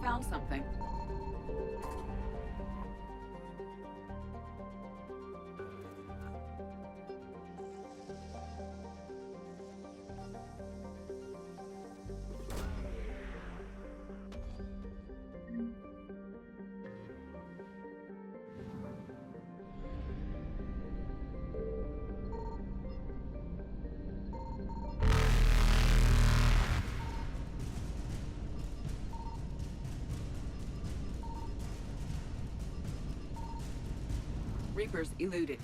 found something. Reapers eluded.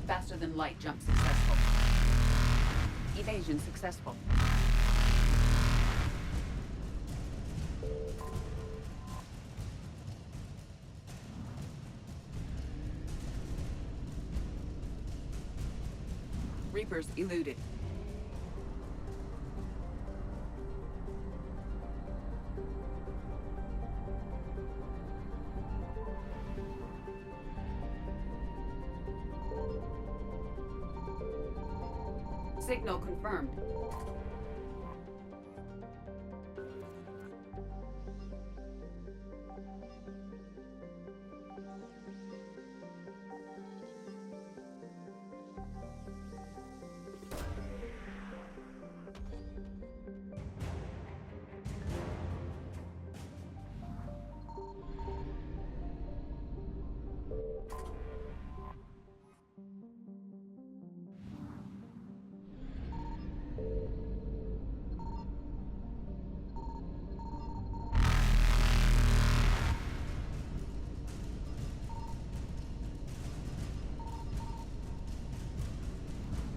Faster than light jump successful. Evasion successful. Reapers eluded. Signal confirmed.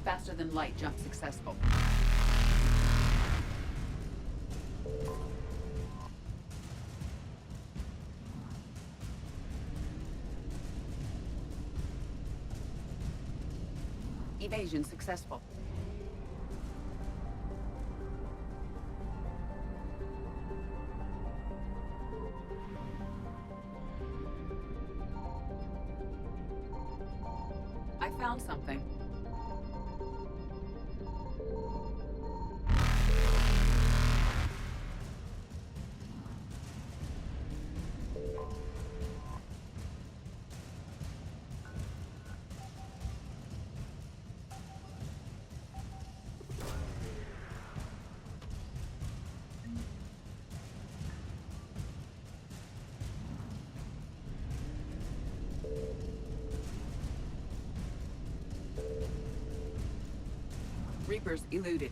Faster than light jump successful. Evasion successful. I found something. Reapers eluded.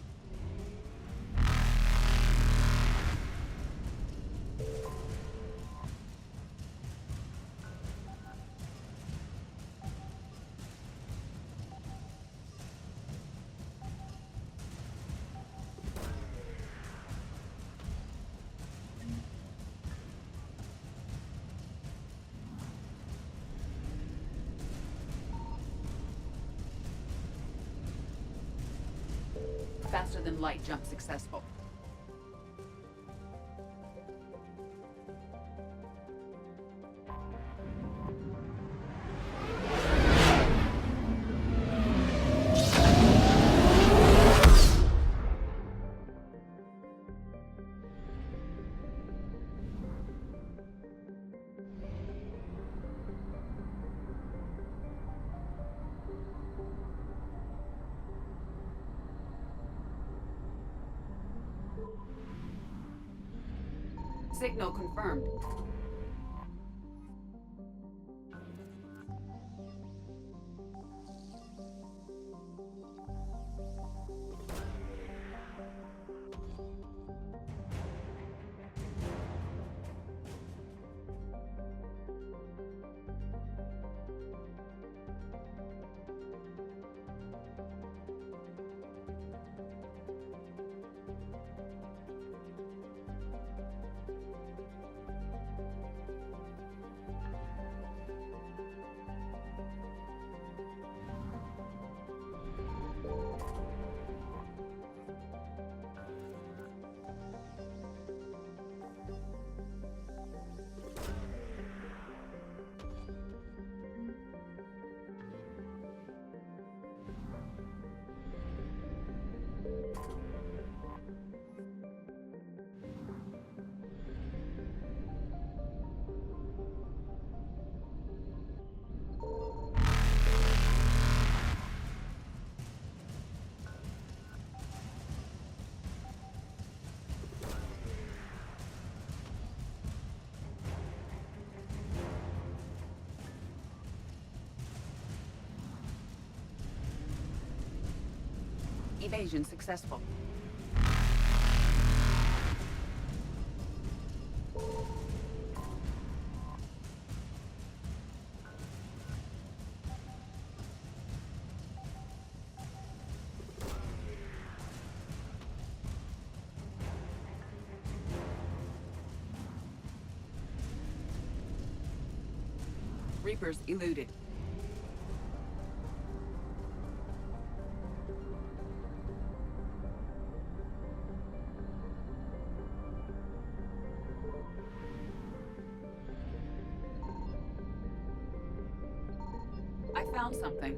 Faster than light jump successful. Signal confirmed. Evasion successful. Reapers eluded. I found something.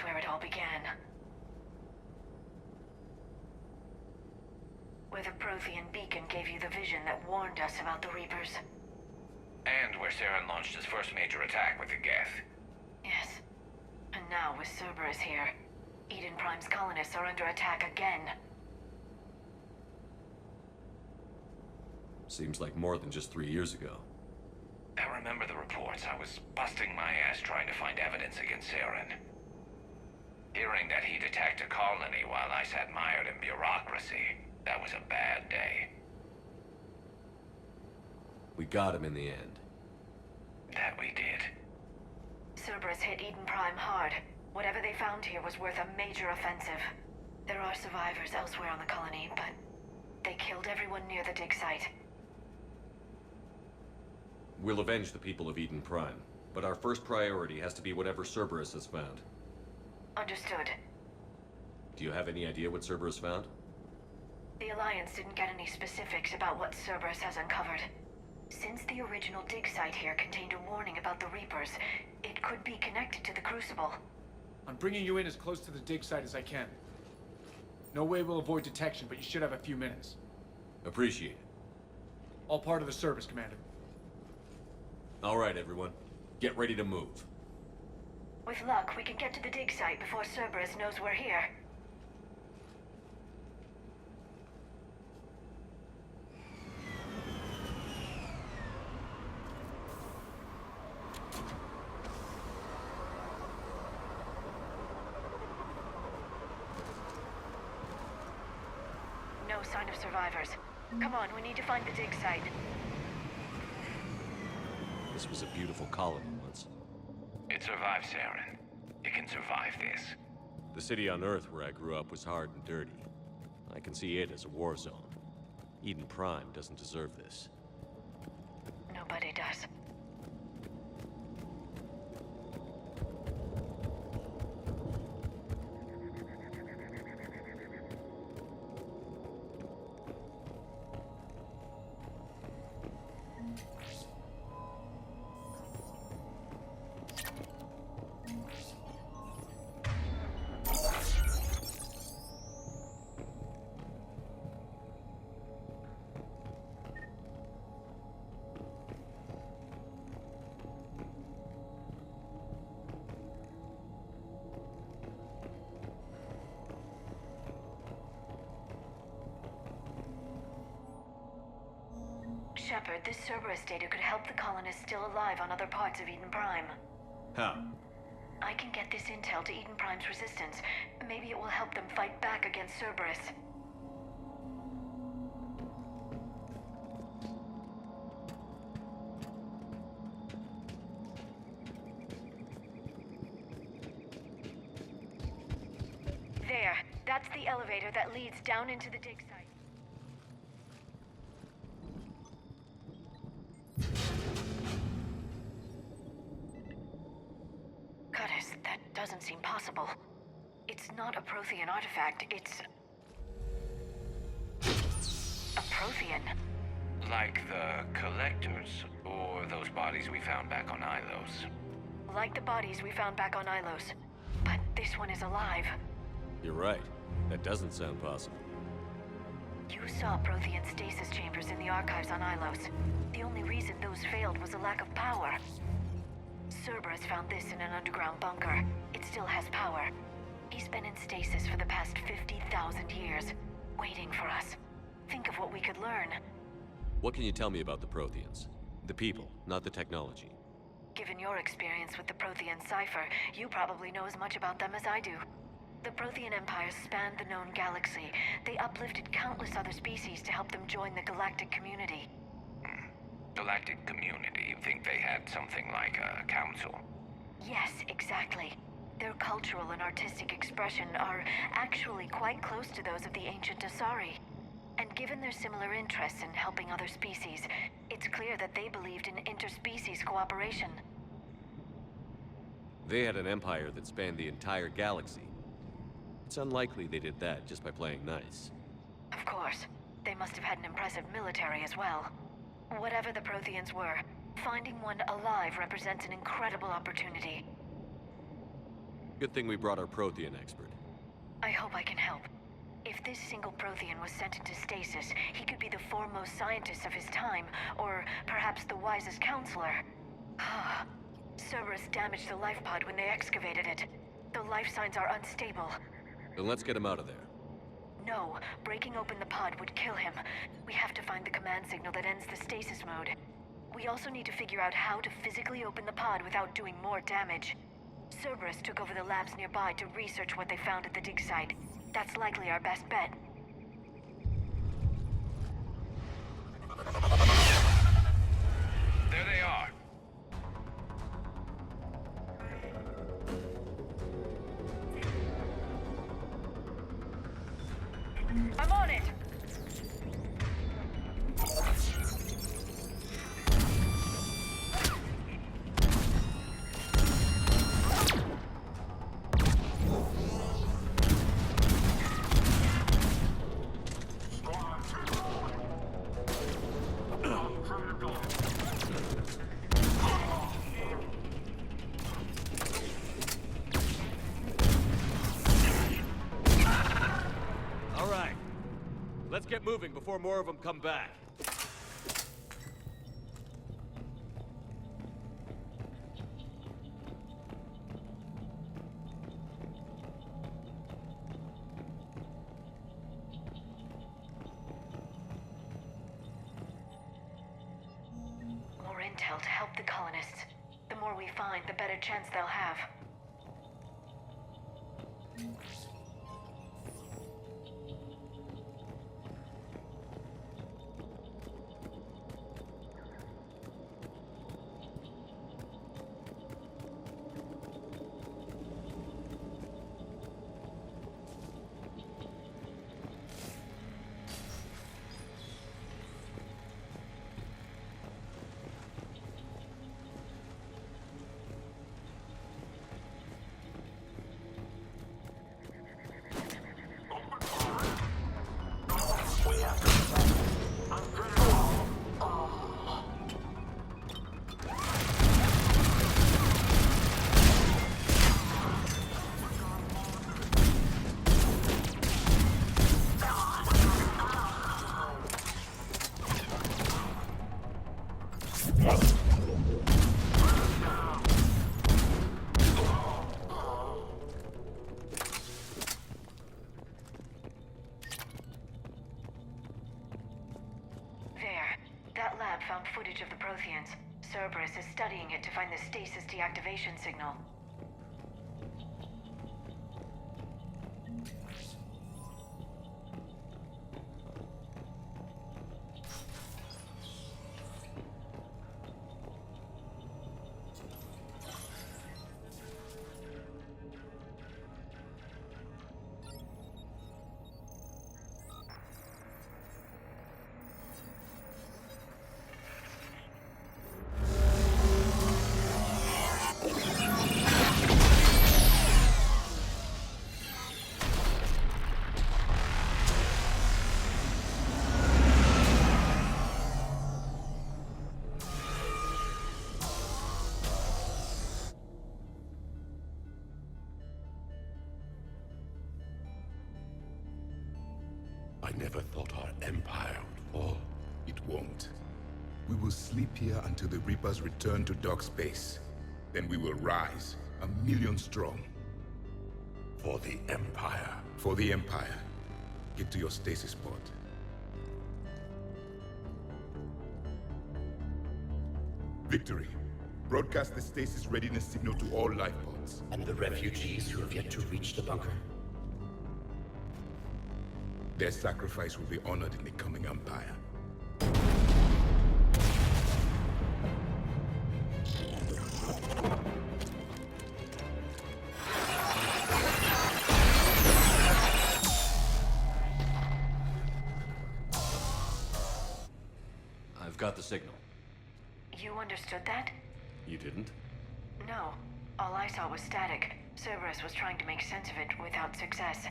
Where it all began. Where the Prothean beacon gave you the vision that warned us about the Reapers. And where Saren launched his first major attack with the Geth. Yes. And now with Cerberus here, Eden Prime's colonists are under attack again. Seems like more than just 3 years ago. I remember the reports. I was busting my ass trying to find evidence against Saren. Hearing that he'd attacked a colony while I sat mired in bureaucracy, that was a bad day. We got him in the end. That we did. Cerberus hit Eden Prime hard. Whatever they found here was worth a major offensive. There are survivors elsewhere on the colony, but they killed everyone near the dig site. We'll avenge the people of Eden Prime, but our first priority has to be whatever Cerberus has found. Understood. Do you have any idea what Cerberus found? The Alliance didn't get any specifics about what Cerberus has uncovered. Since the original dig site here contained a warning about the Reapers, it could be connected to the Crucible. I'm bringing you in as close to the dig site as I can. No way we'll avoid detection, but you should have a few minutes. Appreciate it. All part of the service, Commander. All right, everyone. Get ready to move. With luck, we can get to the dig site before Cerberus knows we're here. No sign of survivors. Come on, we need to find the dig site. This was a beautiful colony once. It survived, Saren. It can survive this. The city on Earth where I grew up was hard and dirty. I can see it as a war zone. Eden Prime doesn't deserve this. Nobody does. Shepard, this Cerberus data could help the colonists still alive on other parts of Eden Prime. How? I can get this intel to Eden Prime's resistance. Maybe it will help them fight back against Cerberus. There. That's the elevator that leads down into the dig site. That doesn't seem possible. It's not a Prothean artifact, it's... a Prothean. Like the Collectors, or those bodies we found back on Ilos. Like the bodies we found back on Ilos. But this one is alive. You're right. That doesn't sound possible. You saw Prothean stasis chambers in the archives on Ilos. The only reason those failed was a lack of power. Cerberus found this in an underground bunker. It still has power. He's been in stasis for the past 50,000 years, waiting for us. Think of what we could learn. What can you tell me about the Protheans? The people, not the technology. Given your experience with the Prothean cipher, you probably know as much about them as I do. The Prothean Empire spanned the known galaxy. They uplifted countless other species to help them join the galactic community. Galactic community, you think they had something like a council? Yes, exactly. Their cultural and artistic expression are actually quite close to those of the ancient Asari. And given their similar interests in helping other species, it's clear that they believed in interspecies cooperation. They had an empire that spanned the entire galaxy. It's unlikely they did that just by playing nice. Of course. They must have had an impressive military as well. Whatever the Protheans were, finding one alive represents an incredible opportunity. Good thing we brought our Prothean expert. I hope I can help. If this single Prothean was sent into stasis, he could be the foremost scientist of his time, or perhaps the wisest counselor. Cerberus damaged the life pod when they excavated it. The life signs are unstable. Then let's get him out of there. No, breaking open the pod would kill him. We have to find the command signal that ends the stasis mode. We also need to figure out how to physically open the pod without doing more damage. Cerberus took over the labs nearby to research what they found at the dig site. That's likely our best bet. There they are. All right. Let's get moving before more of them come back. More intel to help the colonists. The more we find, the better chance they'll have. That lab found footage of the Protheans. Cerberus is studying it to find the stasis deactivation signal. I never thought our empire would fall. It won't. We will sleep here until the Reapers return to dark space. Then we will rise, 1,000,000 strong. For the Empire. For the Empire. Get to your stasis pod. Victory. Broadcast the stasis readiness signal to all life pods. And the refugees who have yet to reach the bunker. Their sacrifice will be honored in the coming Empire. I've got the signal. You understood that? You didn't? No. All I saw was static. Cerberus was trying to make sense of it without success.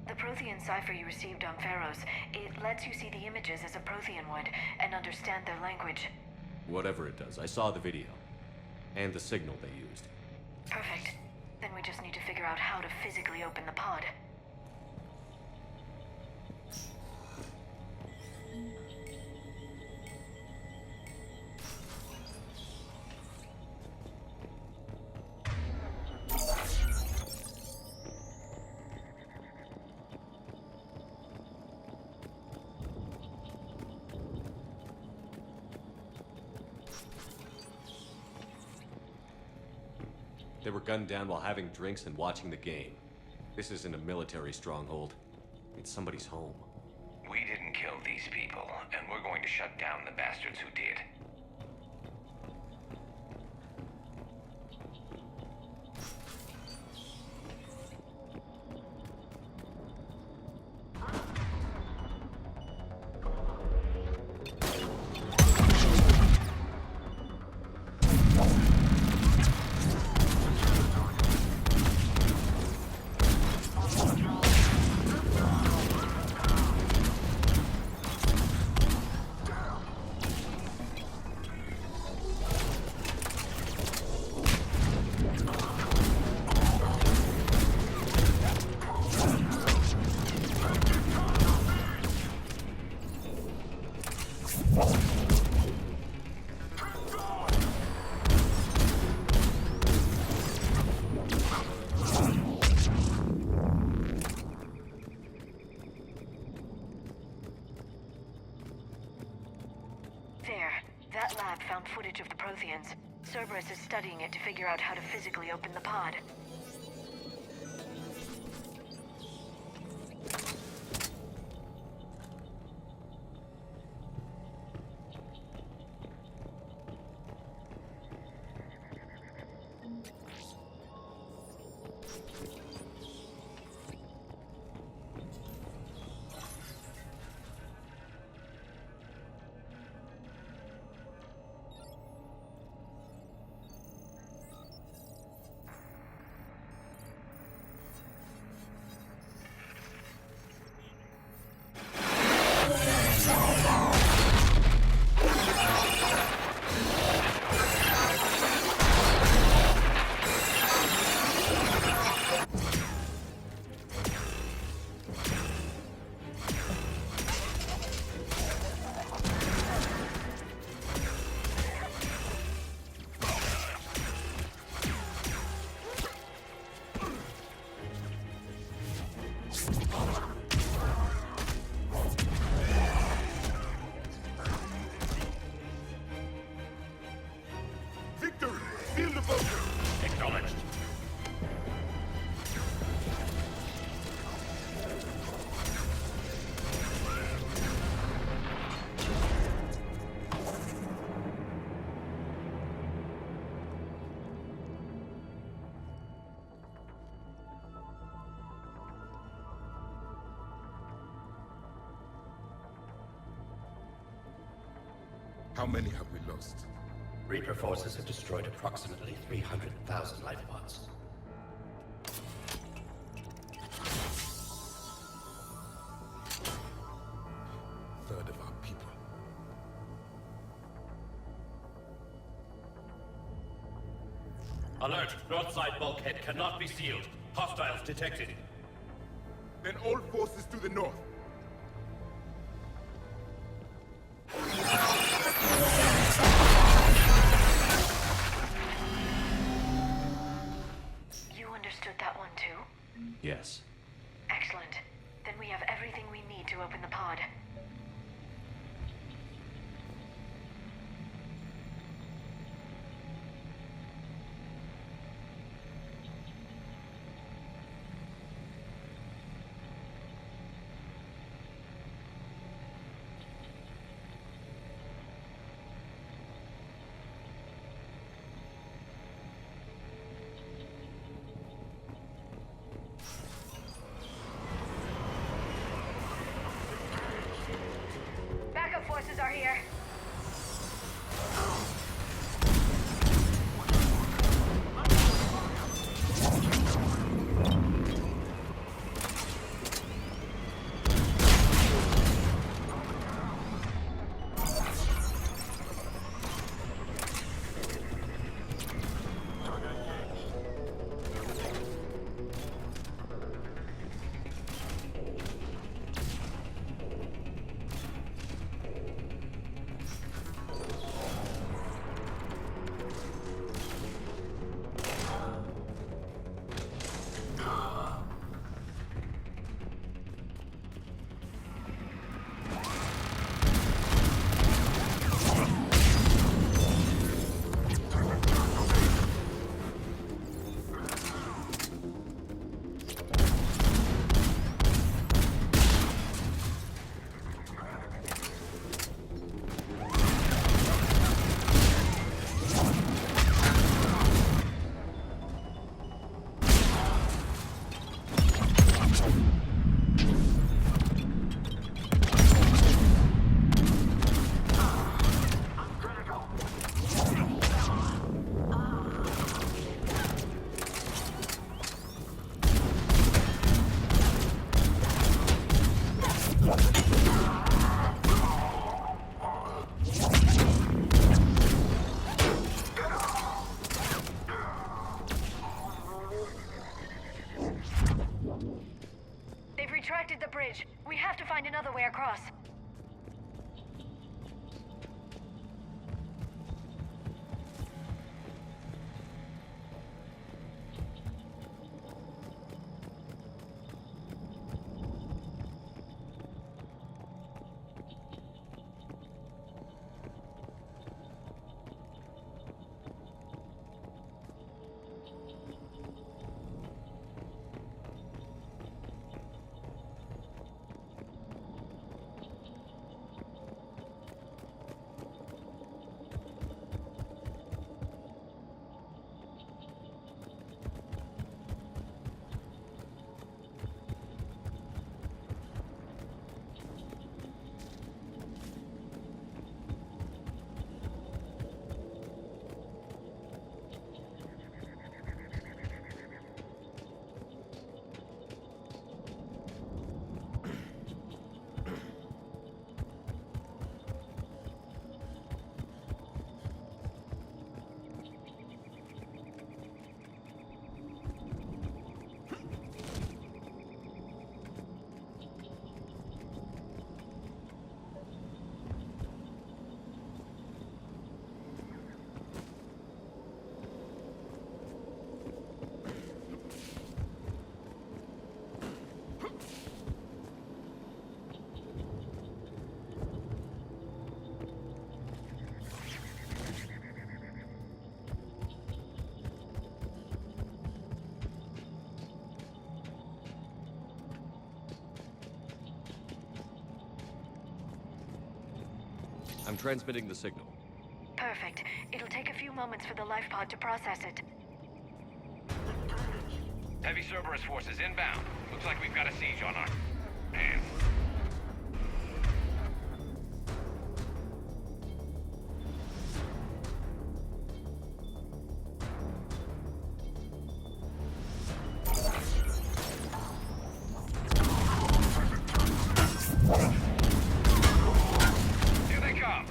The Prothean cipher you received on Pharaohs, it lets you see the images as a Prothean would, and understand their language. Whatever it does, I saw the video. And the signal they used. Perfect. Then we just need to figure out how to physically open the pod. They were gunned down while having drinks and watching the game. This isn't a military stronghold. It's somebody's home. We didn't kill these people, and we're going to shut down the bastards who did. That lab found footage of the Protheans. Cerberus is studying it to figure out how to physically open the pod. Victory! Seal the bunker! Acknowledged. How many have we lost? Reaper forces have destroyed approximately 300,000 life pods. Third of our people. Alert! North side bulkhead cannot be sealed. Hostiles detected. Then all forces to the north. You understood that one too? Yes. Excellent. Then we have everything we need to open the pod. Backup forces are here. They've retracted the bridge. We have to find another way across. I'm transmitting the signal. Perfect. It'll take a few moments for the life pod to process it. Heavy Cerberus forces inbound. Looks like we've got a siege on our hands. Here they come.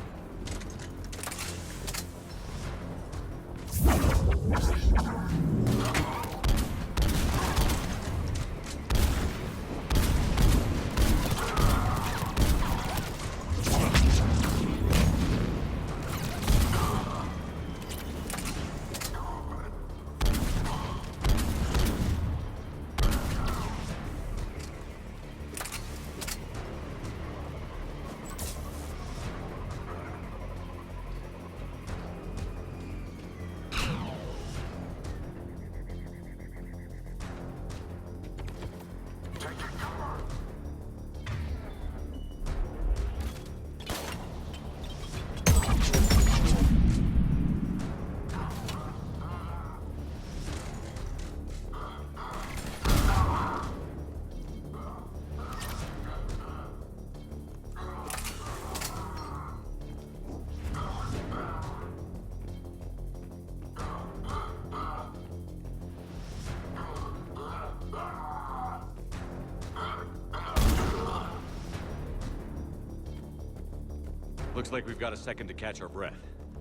Looks like we've got a second to catch our breath.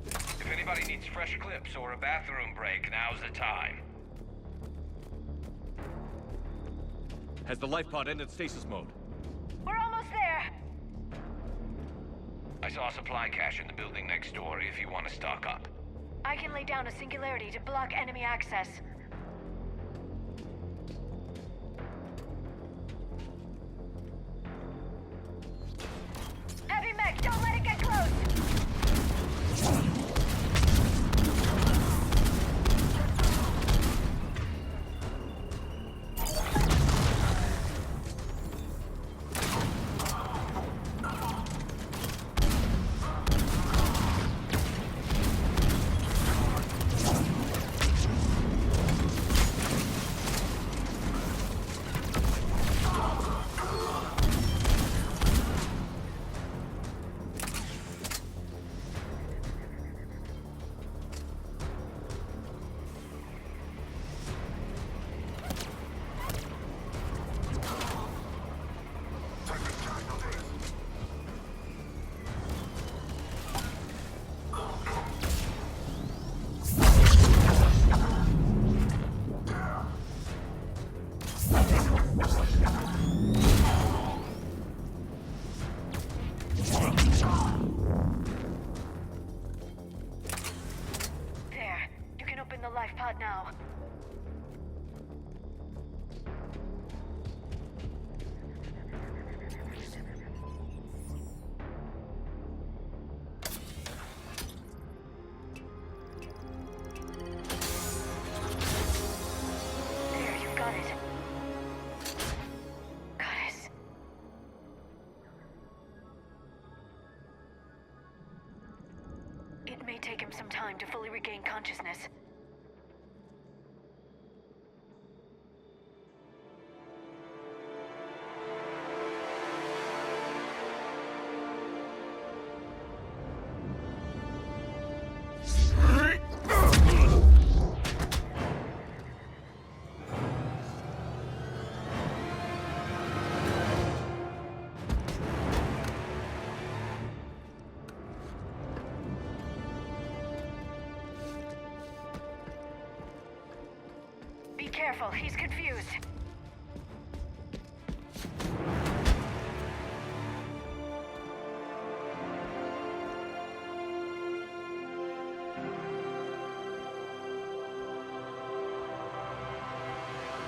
If anybody needs fresh clips or a bathroom break, now's the time. Has the life pod ended stasis mode? We're almost there! I saw a supply cache in the building next door if you want to stock up. I can lay down a singularity to block enemy access. Heavy mech, don't let it get close! There. You can open the life pod now. There, you've got it. Goddess. It may take him some time to fully regain consciousness. Be careful, he's confused.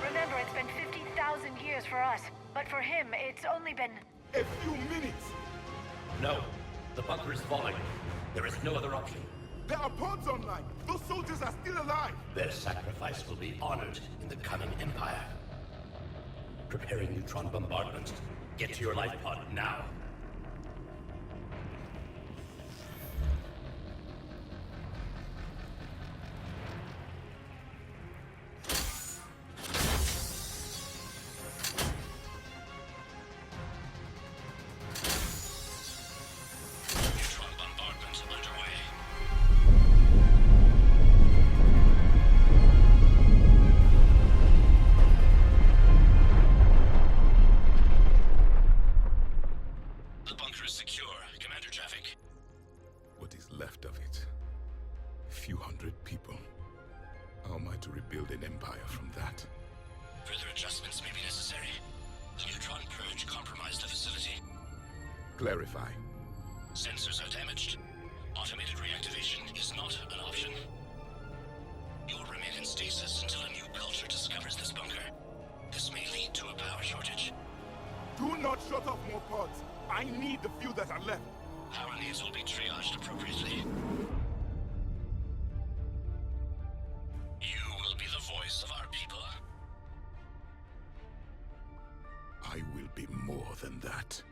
Remember, it's been 50,000 years for us, but for him, it's only been... A few minutes! No. The bunker is falling. There is no other option. There are pods online! Those soldiers are still alive! Their sacrifice will be honored in the coming Empire. Preparing neutron bombardment. Get to your life pod now. left of it. A few hundred people. How am I to rebuild an empire from that? Further adjustments may be necessary. The neutron purge compromised the facility. Clarify. Sensors are damaged. Automated reactivation is not an option. You will remain in stasis until a new culture discovers this bunker. This may lead to a power shortage. Do not shut off more pods. I need the few that are left. Power needs will be triaged appropriately. You will be the voice of our people. I will be more than that.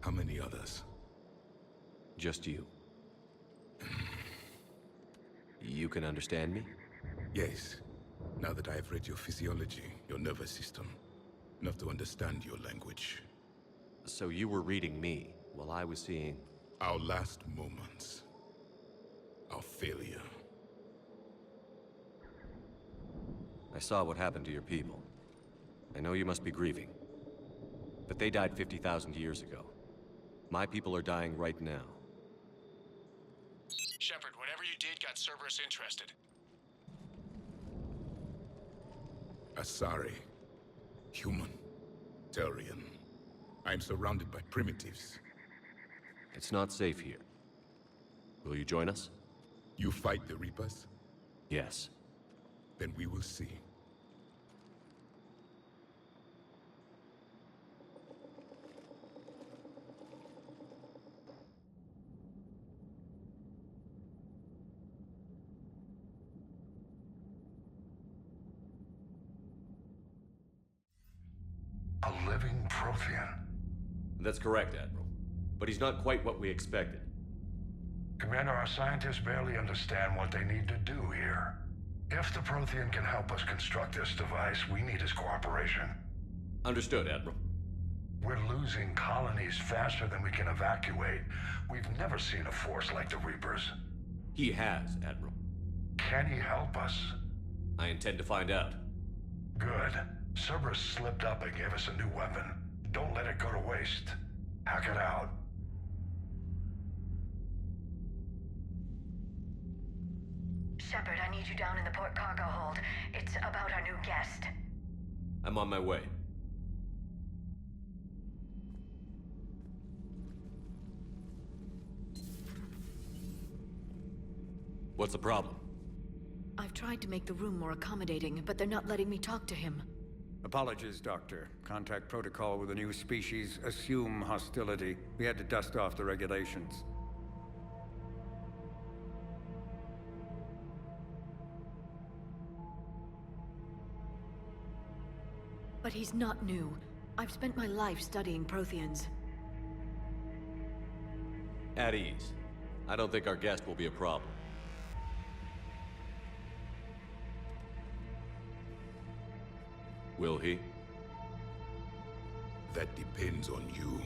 How many others? Just you. You can understand me? Yes. Now that I have read your physiology, your nervous system, enough to understand your language. So you were reading me, while I was seeing... Our last moments. Our failure. I saw what happened to your people. I know you must be grieving. But they died 50,000 years ago. My people are dying right now. Shepard, whatever you did got Cerberus interested. Asari. Human. Turian. I'm surrounded by primitives. It's not safe here. Will you join us? You fight the Reapers? Yes. Then we will see. A living Prothean. That's correct, Admiral. But he's not quite what we expected. Commander, our scientists barely understand what they need to do here. If the Prothean can help us construct this device, we need his cooperation. Understood, Admiral. We're losing colonies faster than we can evacuate. We've never seen a force like the Reapers. He has, Admiral. Can he help us? I intend to find out. Good. Cerberus slipped up and gave us a new weapon. Don't let it go to waste. Hack it out. Shepard, I need you down in the port cargo hold. It's about our new guest. I'm on my way. What's the problem? I've tried to make the room more accommodating, but they're not letting me talk to him. Apologies, Doctor. Contact protocol with a new species. Assume hostility. We had to dust off the regulations. But he's not new. I've spent my life studying Protheans. At ease. I don't think our guest will be a problem. Will he? That depends on you.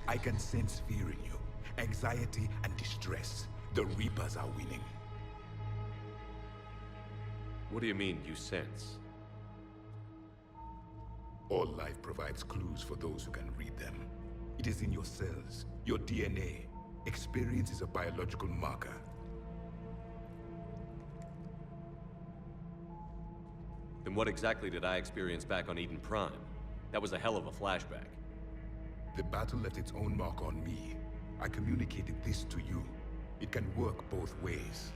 I can sense fear in you. Anxiety and distress. The Reapers are winning. What do you mean, you sense? All life provides clues for those who can read them. It is in your cells, your DNA. Experience is a biological marker. Then what exactly did I experience back on Eden Prime? That was a hell of a flashback. The battle left its own mark on me. I communicated this to you. It can work both ways.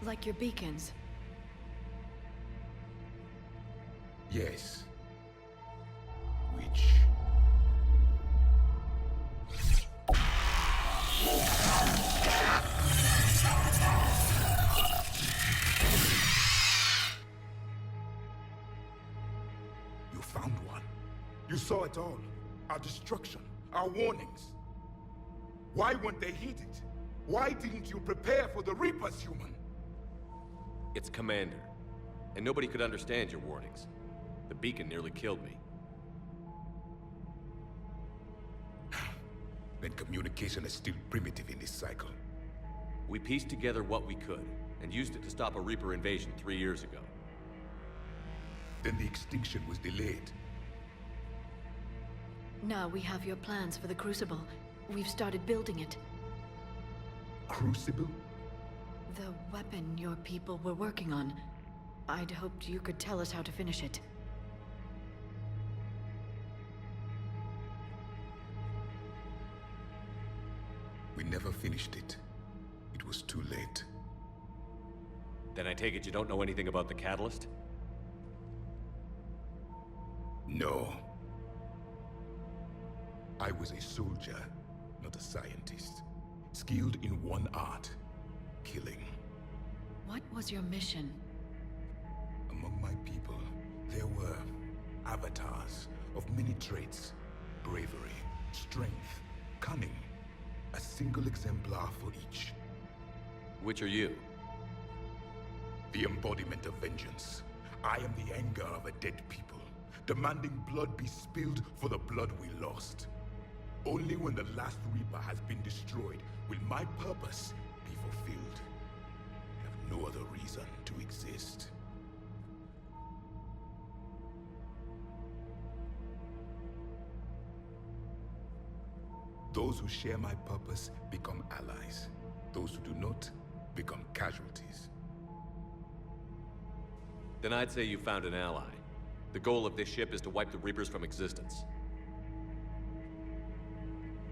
Like your beacons. Yes. Which... You found one. You saw it all. Our destruction, our warnings. Why weren't they heeded? Why didn't you prepare for the Reapers, human? It's Commander. And nobody could understand your warnings. The beacon nearly killed me. Then communication is still primitive in this cycle. We pieced together what we could. and used it to stop a Reaper invasion 3 years ago. Then the extinction was delayed. Now we have your plans for the Crucible. We've started building it. Crucible? The weapon your people were working on. I'd hoped you could tell us how to finish it. We never finished it. It was too late. Then I take it you don't know anything about the catalyst? No. I was a soldier, not a scientist. Skilled in one art, killing. What was your mission? Among my people, there were avatars of many traits. Bravery, strength, cunning. A single exemplar for each. Which are you? The embodiment of vengeance. I am the anger of a dead people, demanding blood be spilled for the blood we lost. Only when the last Reaper has been destroyed will my purpose be fulfilled. I have no other reason to exist. Those who share my purpose become allies. Those who do not become casualties. Then I'd say you found an ally. The goal of this ship is to wipe the Reapers from existence.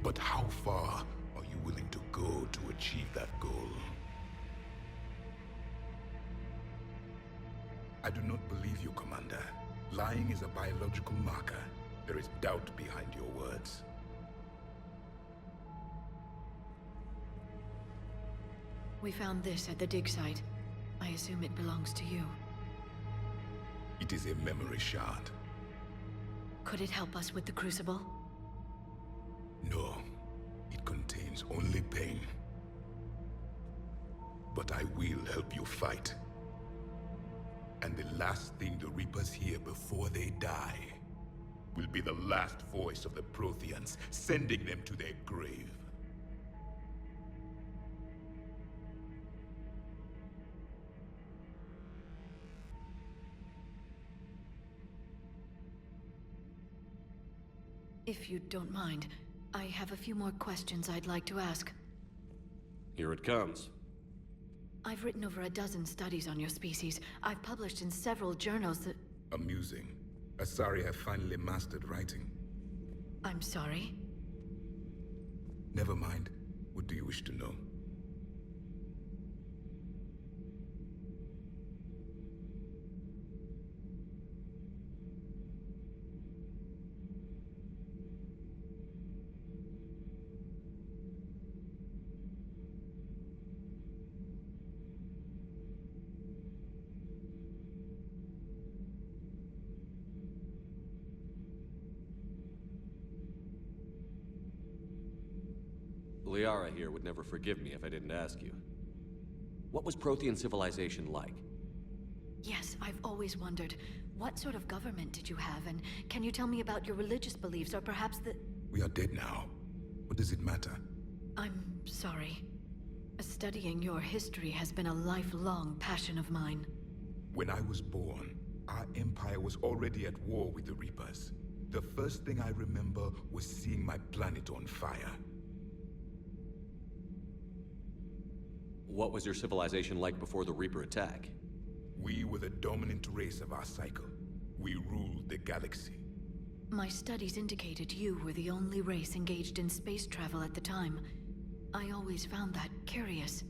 But how far are you willing to go to achieve that goal? I do not believe you, Commander. Lying is a biological marker. There is doubt behind your words. We found this at the dig site. I assume it belongs to you. It is a memory shard. Could it help us with the Crucible? No. It contains only pain. But I will help you fight. And the last thing the Reapers hear before they die will be the last voice of the Protheans, sending them to their grave. If you don't mind, I have a few more questions I'd like to ask. Here it comes. I've written over a dozen studies on your species. I've published in several journals that... Amusing. Asari have finally mastered writing. I'm sorry? Never mind. What do you wish to know? Liara here would never forgive me if I didn't ask you. What was Prothean civilization like? Yes, I've always wondered. What sort of government did you have, and can you tell me about your religious beliefs, or perhaps the... We are dead now. What does it matter? I'm sorry. Studying your history has been a lifelong passion of mine. When I was born, our empire was already at war with the Reapers. The first thing I remember was seeing my planet on fire. What was your civilization like before the Reaper attack? We were the dominant race of our cycle. We ruled the galaxy. My studies indicated you were the only race engaged in space travel at the time. I always found that curious.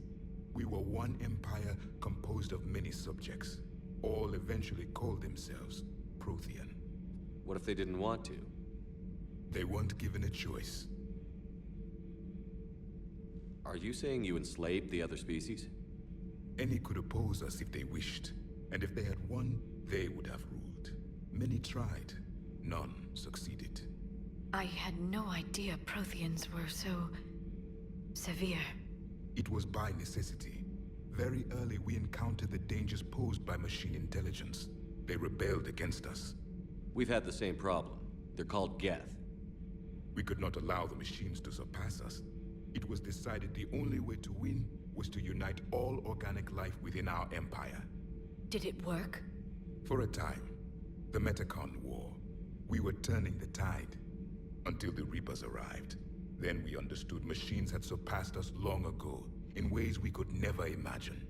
We were one empire composed of many subjects. All eventually called themselves Prothean. What if they didn't want to? They weren't given a choice. Are you saying you enslaved the other species? Any could oppose us if they wished, and if they had won, they would have ruled. Many tried. None succeeded. I had no idea Protheans were so... severe. It was by necessity. Very early we encountered the dangers posed by machine intelligence. They rebelled against us. We've had the same problem. They're called Geth. We could not allow the machines to surpass us. It was decided the only way to win was to unite all organic life within our empire. Did it work? For a time, the Metacon War, we were turning the tide until the Reapers arrived. Then we understood machines had surpassed us long ago in ways we could never imagine.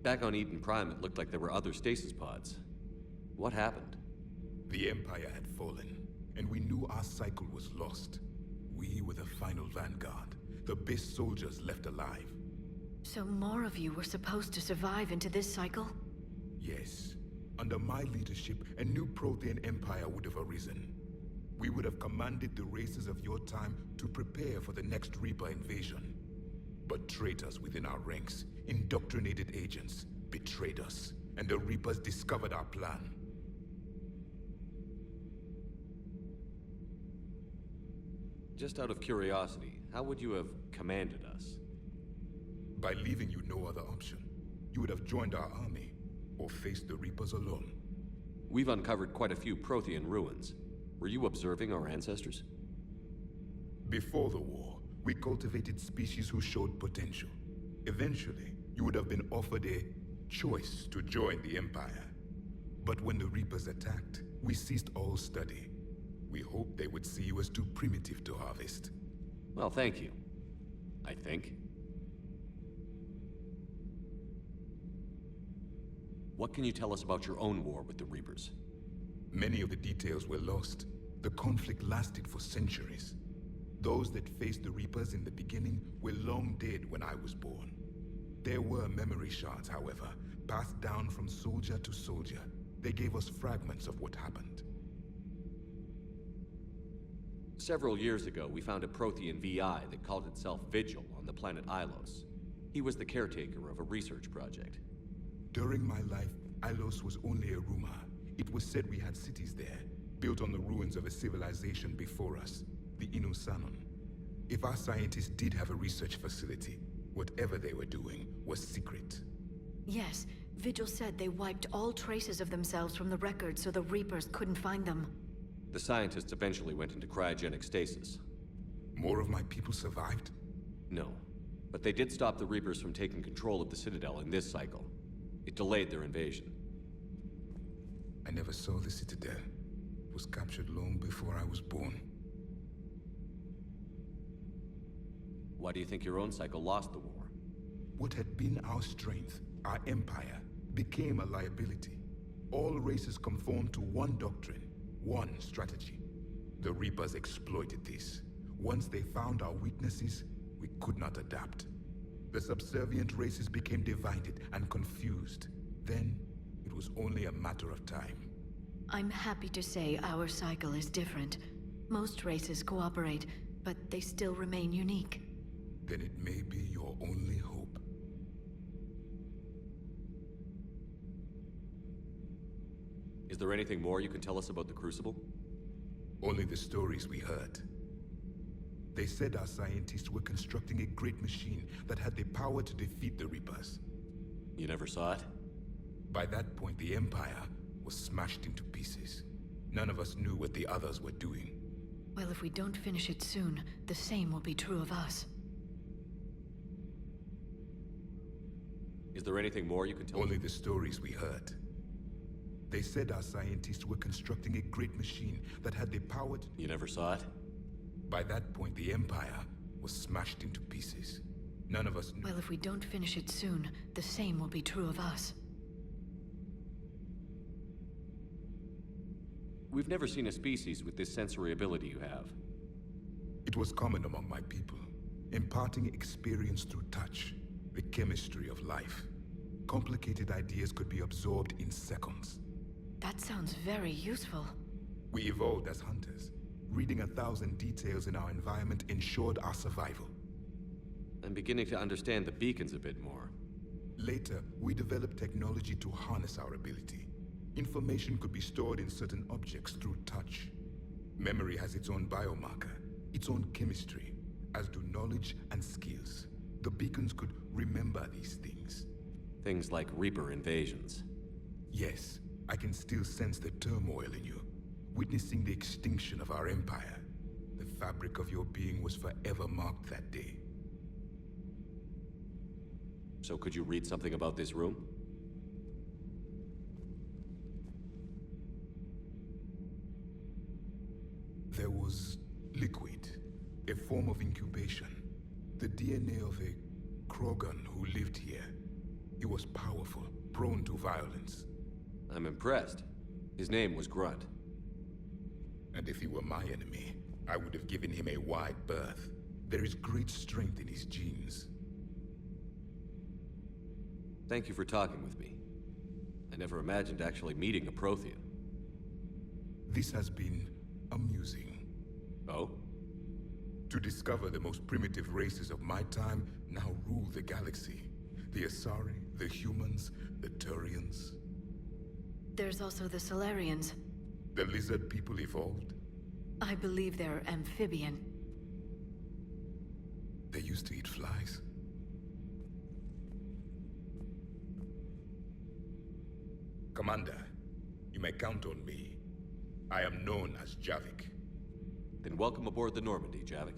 Back on Eden Prime, it looked like there were other stasis pods. What happened? The Empire had fallen, and we knew our cycle was lost. We were the final vanguard, the best soldiers left alive. So more of you were supposed to survive into this cycle? Yes. Under my leadership, a new Prothean empire would have arisen. We would have commanded the races of your time to prepare for the next Reaper invasion. But traitors within our ranks, indoctrinated agents, betrayed us, and the Reapers discovered our plan. Just out of curiosity, how would you have commanded us? By leaving you no other option. You would have joined our army, or faced the Reapers alone. We've uncovered quite a few Prothean ruins. Were you observing our ancestors? Before the war, we cultivated species who showed potential. Eventually, you would have been offered a choice to join the Empire. But when the Reapers attacked, we ceased all study. We hoped they would see you as too primitive to harvest. Well, thank you. I think. What can you tell us about your own war with the Reapers? Many of the details were lost. The conflict lasted for centuries. Those that faced the Reapers in the beginning were long dead when I was born. There were memory shards, however, passed down from soldier to soldier. They gave us fragments of what happened. Several years ago, we found a Prothean VI that called itself Vigil on the planet Ilos. He was the caretaker of a research project. During my life, Ilos was only a rumor. It was said we had cities there, built on the ruins of a civilization before us, the Inusanon. If our scientists did have a research facility, whatever they were doing was secret. Yes, Vigil said they wiped all traces of themselves from the records so the Reapers couldn't find them. The scientists eventually went into cryogenic stasis. More of my people survived? No, but they did stop the Reapers from taking control of the Citadel in this cycle. It delayed their invasion. I never saw the Citadel. It was captured long before I was born. Why do you think your own cycle lost the war? What had been our strength, our empire, became a liability. All races conformed to one doctrine, one strategy. The Reapers exploited this. Once they found our weaknesses, we could not adapt. The subservient races became divided and confused. Then, it was only a matter of time. I'm happy to say our cycle is different. Most races cooperate, but they still remain unique. Then it may be your only hope. Is there anything more you can tell us about the Crucible? Only the stories we heard. They said our scientists were constructing a great machine that had the power to defeat the Reapers. You never saw it? By that point, the Empire was smashed into pieces. None of us knew what the others were doing. Well, if we don't finish it soon, the same will be true of us. Is there anything more you can tell us? Only the stories we heard. They said our scientists were constructing a great machine that had the power to... You never saw it? By that point, the Empire was smashed into pieces. None of us knew... Well, if we don't finish it soon, the same will be true of us. We've never seen a species with this sensory ability you have. It was common among my people, imparting experience through touch, the chemistry of life. Complicated ideas could be absorbed in seconds. That sounds very useful. We evolved as hunters. Reading 1,000 details in our environment ensured our survival. I'm beginning to understand the beacons a bit more. Later, we developed technology to harness our ability. Information could be stored in certain objects through touch. Memory has its own biomarker, its own chemistry, as do knowledge and skills. The beacons could remember these things. Things like Reaper invasions. Yes, I can still sense the turmoil in you. witnessing the extinction of our empire. The fabric of your being was forever marked that day. So could you read something about this room? There was liquid, a form of incubation. The DNA of a Krogan who lived here. He was powerful, prone to violence. I'm impressed. His name was Grunt. And if he were my enemy, I would have given him a wide berth. There is great strength in his genes. Thank you for talking with me. I never imagined actually meeting a Prothean. This has been amusing. Oh? To discover the most primitive races of my time now rule the galaxy. The Asari, the humans, the Turians. There's also the Solarians. The lizard people evolved. I believe they're amphibian. They used to eat flies. Commander, you may count on me. I am known as Javik. Then welcome aboard the Normandy, Javik.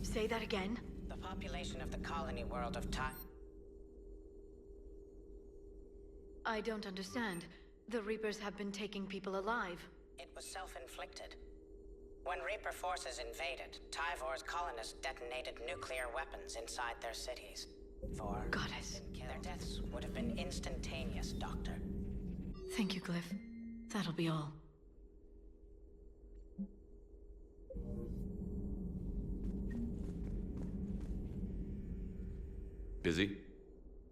Say that again? The population of the colony world of time. I don't understand. The Reapers have been taking people alive. It was self-inflicted. When Reaper forces invaded, Tyvor's colonists detonated nuclear weapons inside their cities. For Goddess. Their deaths would have been instantaneous, Doctor. Thank you, Glyph. That'll be all. Busy?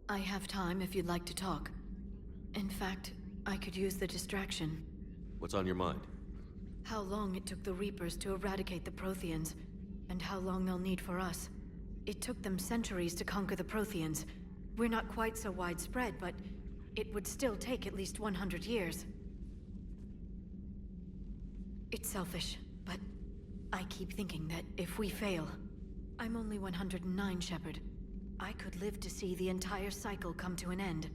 I have time if you'd like to talk. In fact, I could use the distraction. What's on your mind? How long it took the Reapers to eradicate the Protheans, and how long they'll need for us. It took them centuries to conquer the Protheans. We're not quite so widespread, but it would still take at least 100 years. It's selfish, but I keep thinking that if we fail... I'm only 109, Shepard. I could live to see the entire cycle come to an end.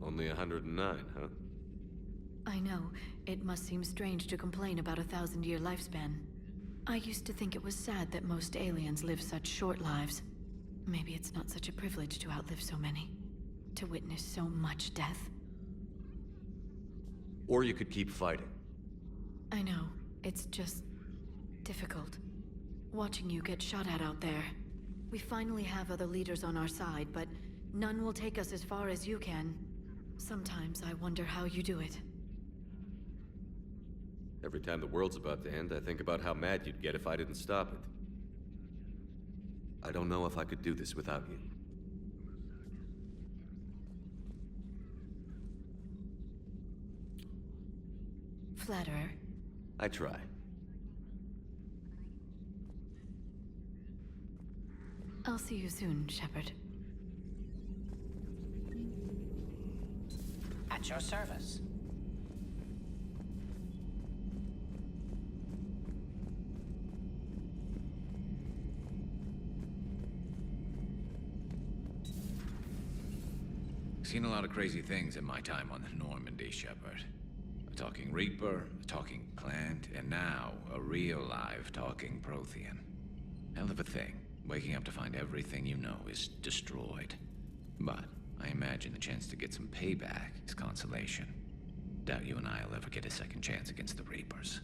Only 109, huh? I know. It must seem strange to complain about a 1,000-year lifespan. I used to think it was sad that most aliens live such short lives. Maybe it's not such a privilege to outlive so many. To witness so much death. Or you could keep fighting. I know. It's just... difficult. Watching you get shot at out there. We finally have other leaders on our side, but none will take us as far as you can. Sometimes I wonder how you do it. Every time the world's about to end, I think about how mad you'd get if I didn't stop it. I don't know if I could do this without you. Flatterer. I try. I'll see you soon, Shepard. At your service. Seen a lot of crazy things in my time on the Normandy, Shepard. A talking Reaper, a talking Plant, and now a real live talking Prothean. Hell of a thing, waking up to find everything you know is destroyed. But I imagine the chance to get some payback is consolation. Doubt you and I'll ever get a second chance against the Reapers.